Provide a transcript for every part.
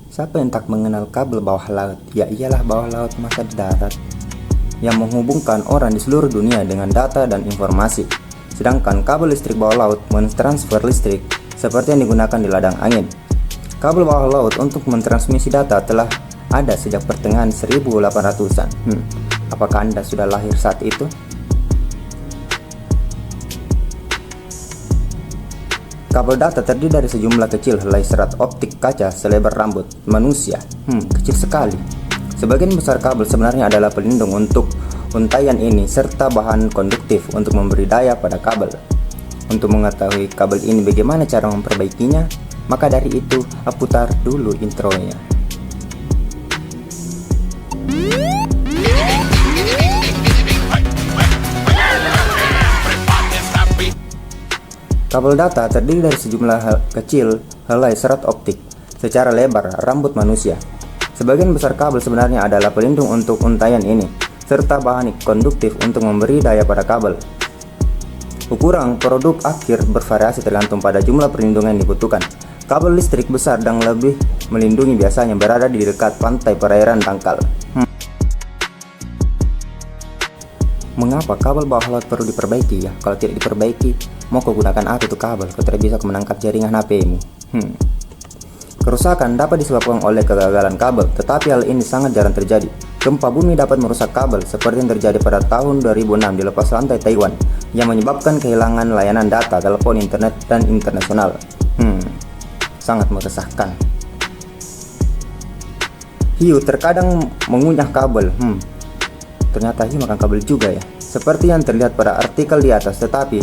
Siapa yang tak mengenal kabel bawah laut? Ya iyalah bawah laut masa di darat, yang menghubungkan orang di seluruh dunia dengan data dan informasi. Sedangkan kabel listrik bawah laut mentransfer listrik seperti yang digunakan di ladang angin. Kabel bawah laut untuk mentransmisi data telah ada sejak pertengahan 1800-an. Apakah Anda sudah lahir saat itu? Kabel data terdiri dari sejumlah kecil helai serat optik kaca selebar rambut manusia. Kecil sekali. Sebagian besar kabel sebenarnya adalah pelindung untuk untaian ini serta bahan konduktif untuk memberi daya pada kabel. Untuk mengetahui kabel ini bagaimana cara memperbaikinya, maka dari itu putar dulu intronya. Kabel data terdiri dari sejumlah kecil helai serat optik secara lebar rambut manusia. Sebagian besar kabel sebenarnya adalah pelindung untuk untaian ini, serta bahan konduktif untuk memberi daya pada kabel. Ukuran produk akhir bervariasi tergantung pada jumlah perlindungan yang dibutuhkan. Kabel listrik besar dan lebih melindungi biasanya berada di dekat pantai perairan dangkal. Mengapa kabel bawah laut perlu diperbaiki ya? Kalau tidak diperbaiki, mau kau gunakan apa itu kabel? Kau tidak bisa menangkap jaringan HP-mu. Kerusakan dapat disebabkan oleh kegagalan kabel, tetapi hal ini sangat jarang terjadi. Gempa bumi dapat merusak kabel, seperti yang terjadi pada tahun 2006 di lepas lantai Taiwan, yang menyebabkan kehilangan layanan data, telepon, internet, dan internasional. Sangat meresahkan. Hiu terkadang mengunyah kabel. Ternyata hiu makan kabel juga ya, seperti yang terlihat pada artikel di atas, tetapi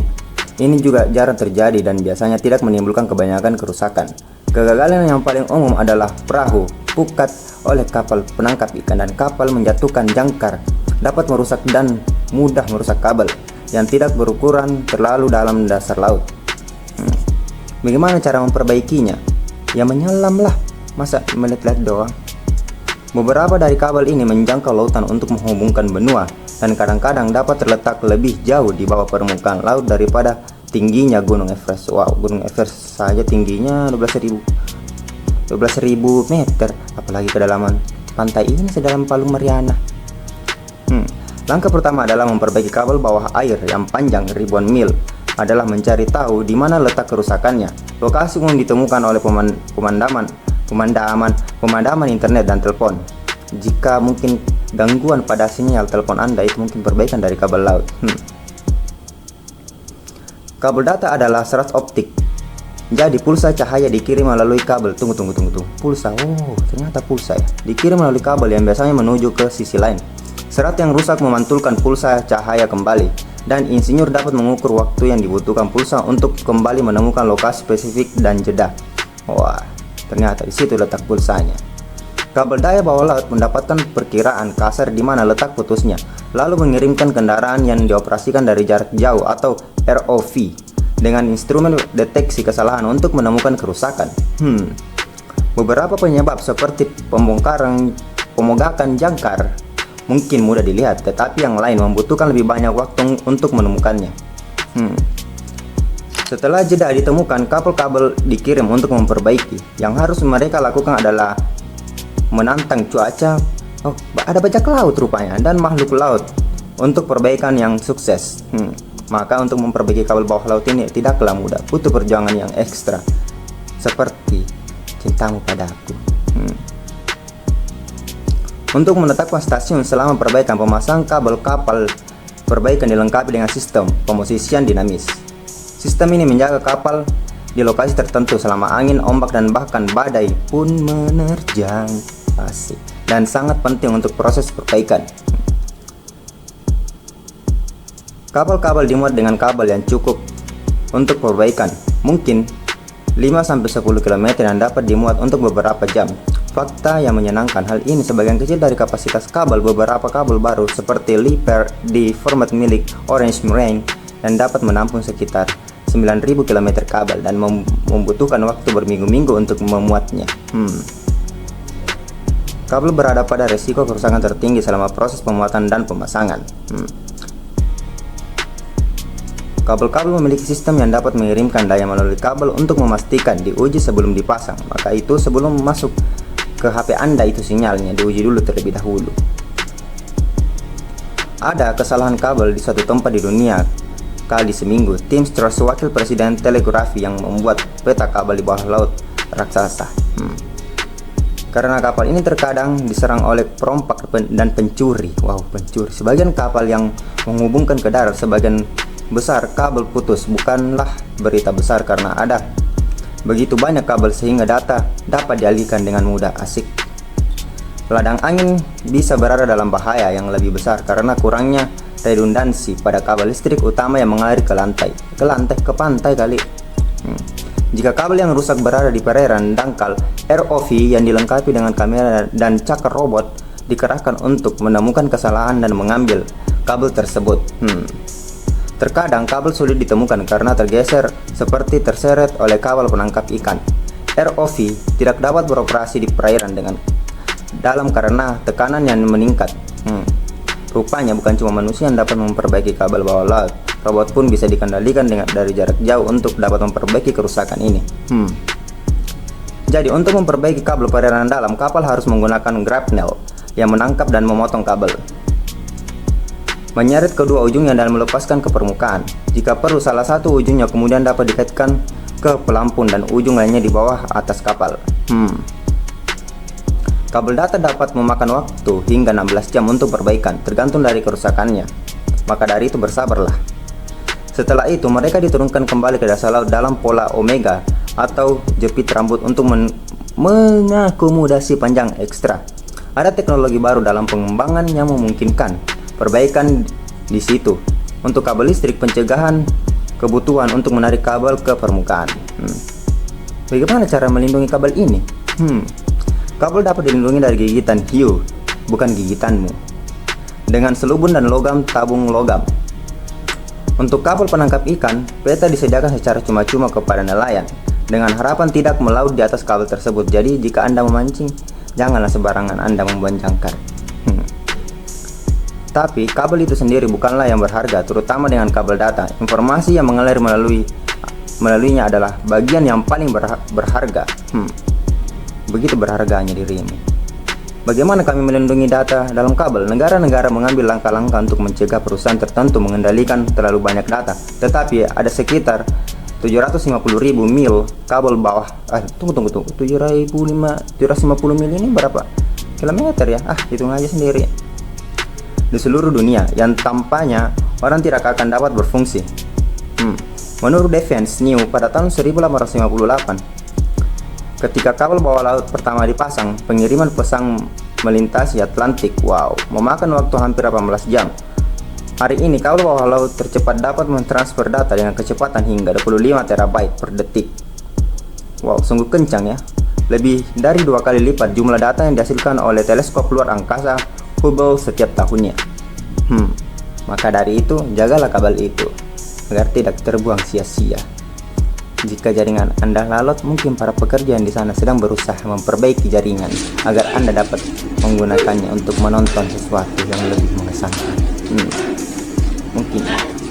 ini juga jarang terjadi dan biasanya tidak menimbulkan kebanyakan kerusakan. Kegagalan yang paling umum adalah perahu pukat oleh kapal penangkap ikan dan kapal menjatuhkan jangkar dapat merusak dan mudah merusak kabel yang tidak berukuran terlalu dalam dasar laut. Bagaimana cara memperbaikinya? Ya menyelamlah, masa melihat-lihat doang. Beberapa dari kabel ini menjangkau lautan untuk menghubungkan benua dan kadang-kadang dapat terletak lebih jauh di bawah permukaan laut daripada tingginya Gunung Everest. Wow, Gunung Everest saja tingginya 12.000 meter, apalagi kedalaman pantai ini sedalam Palung Mariana. Langkah pertama adalah memperbaiki kabel bawah air yang panjang ribuan mil adalah mencari tahu di mana letak kerusakannya. Lokasi umum ditemukan oleh pemadaman internet dan telepon. Jika mungkin gangguan pada sinyal telepon Anda, itu mungkin perbaikan dari kabel laut. Kabel data adalah serat optik. Jadi pulsa cahaya dikirim melalui kabel. Tunggu. Pulsa. Oh, ternyata pulsa ya. Dikirim melalui kabel yang biasanya menuju ke sisi lain. Serat yang rusak memantulkan pulsa cahaya kembali, dan insinyur dapat mengukur waktu yang dibutuhkan pulsa untuk kembali menemukan lokasi spesifik dan jeda. Wah, ternyata di situ letak pulsanya. Kabel daya bawah laut mendapatkan perkiraan kasar di mana letak putusnya, lalu mengirimkan kendaraan yang dioperasikan dari jarak jauh atau ROV dengan instrumen deteksi kesalahan untuk menemukan kerusakan. Beberapa penyebab seperti pemogakan jangkar mungkin mudah dilihat, tetapi yang lain membutuhkan lebih banyak waktu untuk menemukannya. Setelah jeda ditemukan, kabel-kabel dikirim untuk memperbaiki. Yang harus mereka lakukan adalah menantang cuaca, ada bajak laut rupanya, dan makhluk laut untuk perbaikan yang sukses. Maka untuk memperbaiki kabel bawah laut ini tidaklah mudah, butuh perjuangan yang ekstra, seperti cintamu padaku. Untuk menetapkan stasiun selama perbaikan, pemasang kabel kapal perbaikan dilengkapi dengan sistem pemosisian dinamis. Sistem ini menjaga kapal di lokasi tertentu selama angin, ombak, dan bahkan badai pun menerjang. Asik. Dan sangat penting untuk proses perbaikan. Kabel-kabel dimuat dengan kabel yang cukup untuk perbaikan, mungkin 5-10 km yang dapat dimuat untuk beberapa jam. Fakta yang menyenangkan, hal ini sebagian kecil dari kapasitas kabel. Beberapa kabel baru seperti Liebherr di format milik Orange Marine dan dapat menampung sekitar 9.000 km kabel dan membutuhkan waktu berminggu-minggu untuk memuatnya. Kabel berada pada resiko kerusakan tertinggi selama proses pemuatan dan pemasangan. Kabel-kabel memiliki sistem yang dapat mengirimkan daya melalui kabel untuk memastikan diuji sebelum dipasang. Maka itu sebelum masuk ke HP Anda itu sinyalnya diuji dulu terlebih dahulu. Ada kesalahan kabel di suatu tempat di dunia kali seminggu. Tim Strauss, wakil presiden telegrafi yang membuat peta kabel di bawah laut raksasa. Karena kapal ini terkadang diserang oleh perompak dan pencuri. Wow, pencuri. Sebagian kapal yang menghubungkan ke darat, sebagian besar kabel putus. Bukanlah berita besar karena ada begitu banyak kabel sehingga data dapat dialihkan dengan mudah. Asik. Ladang angin bisa berada dalam bahaya yang lebih besar karena kurangnya redundansi pada kabel listrik utama yang mengalir ke pantai kali. Jika kabel yang rusak berada di perairan dangkal, ROV yang dilengkapi dengan kamera dan cakar robot dikerahkan untuk menemukan kesalahan dan mengambil kabel tersebut. Terkadang kabel sulit ditemukan karena tergeser seperti terseret oleh kabel penangkap ikan. ROV tidak dapat beroperasi di perairan dengan dalam karena tekanan yang meningkat. Rupanya bukan cuma manusia yang dapat memperbaiki kabel bawah laut. Robot pun bisa dikendalikan dari jarak jauh untuk dapat memperbaiki kerusakan ini. Jadi untuk memperbaiki kabel perairan dalam, kapal harus menggunakan grapnel yang menangkap dan memotong kabel, menyeret kedua ujungnya dan melepaskan ke permukaan. Jika perlu, salah satu ujungnya kemudian dapat dikaitkan ke pelampung dan ujung lainnya di bawah atas kapal. Kabel data dapat memakan waktu hingga 16 jam untuk perbaikan, tergantung dari kerusakannya. Maka dari itu bersabarlah. Setelah itu mereka diturunkan kembali ke dasar laut dalam pola omega atau jepit rambut untuk mengakomodasi panjang ekstra. Ada teknologi baru dalam pengembangan yang memungkinkan perbaikan di situ. Untuk kabel listrik, pencegahan kebutuhan untuk menarik kabel ke permukaan. Bagaimana cara melindungi kabel ini? Kabel dapat dilindungi dari gigitan hiu, bukan gigitanmu, dengan selubun dan logam tabung logam. Untuk kabel penangkap ikan, peta disediakan secara cuma-cuma kepada nelayan dengan harapan tidak melaut di atas kabel tersebut. Jadi jika Anda memancing, janganlah sembarangan Anda membanjangkan. Tapi kabel itu sendiri bukanlah yang berharga, terutama dengan kabel data. Informasi yang mengalir melaluinya adalah bagian yang paling berharga. Begitu berharganya dirimu. Bagaimana kami melindungi data dalam kabel? Negara-negara mengambil langkah-langkah untuk mencegah perusahaan tertentu mengendalikan terlalu banyak data. Tetapi ada sekitar 750.000 mil kabel bawah. Tunggu. 750 mil ini berapa kilometer ya? Hitung aja sendiri. Di seluruh dunia yang tampaknya orang tidak akan dapat berfungsi. Menurut Defense News pada tahun 1858, ketika kabel bawah laut pertama dipasang, pengiriman pesan melintasi Atlantik, memakan waktu hampir 18 jam. Hari ini kabel bawah laut tercepat dapat mentransfer data dengan kecepatan hingga 25 terabyte per detik. Sungguh kencang ya. Lebih dari 2 kali lipat jumlah data yang dihasilkan oleh teleskop luar angkasa Hubble setiap tahunnya. Maka dari itu, jagalah kabel itu agar tidak terbuang sia-sia. Jika jaringan Anda lalot, mungkin para pekerja yang di sana sedang berusaha memperbaiki jaringan agar Anda dapat menggunakannya untuk menonton sesuatu yang lebih mengesankan. Mungkin.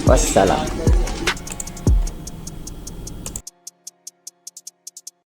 Wassalam.